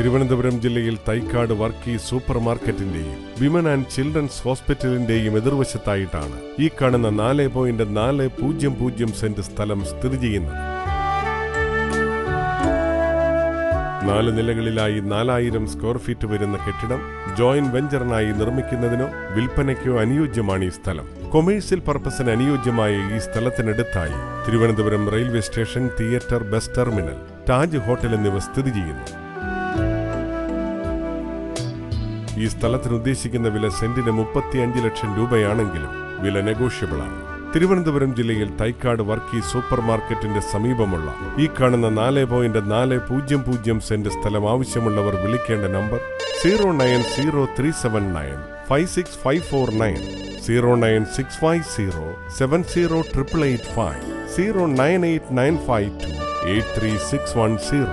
തിരുവനന്തപുരം ജില്ലയിൽ തൈക്കാട് വർക്കീസ് സൂപ്പർ മാർക്കറ്റിന്റെയും women and children's ഹോസ്പിറ്റലിന്റെയും എതിർവശത്തായിട്ടാണ് ഈ കാണുന്ന 4.400 സെന്റ് സ്ഥലം സ്ഥിതി ചെയ്യുന്നത്. 4 നിലകളിലായി 4000 സ്ക്വയർ ഫീറ്റ് വരുന്ന കെട്ടിടം ജോയിന്റ് വെഞ്ചറിനായി നിർമ്മിക്കുന്നതിനോ വിൽപ്പനയ്ക്കോ അനുയോജ്യമാണ് ഈ സ്ഥലം. കൊമേഴ്സ്യൽ പർപ്പസിന് അനുയോജ്യമായ ഈ സ്ഥലത്തിനടുത്തായി Thiruvananthapuram railway station, theatre, bus terminal, Taj hotel എന്നിവ സ്ഥിതി ചെയ്യുന്നു. ഈ സ്ഥലത്തിന് ഉദ്ദേശിക്കുന്ന വില സെന്റിന് 35 ലക്ഷം രൂപയാണെങ്കിലും വില നെഗോഷ്യബിൾ ആണ്. തിരുവനന്തപുരം ജില്ലയിൽ തൈക്കാട് വർക്കീസ് സൂപ്പർ മാർക്കറ്റിന്റെ സമീപമുള്ള ഈ കാണുന്ന 4.400 സെന്റ് സ്ഥലം ആവശ്യമുള്ളവർ വിളിക്കേണ്ട നമ്പർ 09037956549, 09650708885, 09895283610.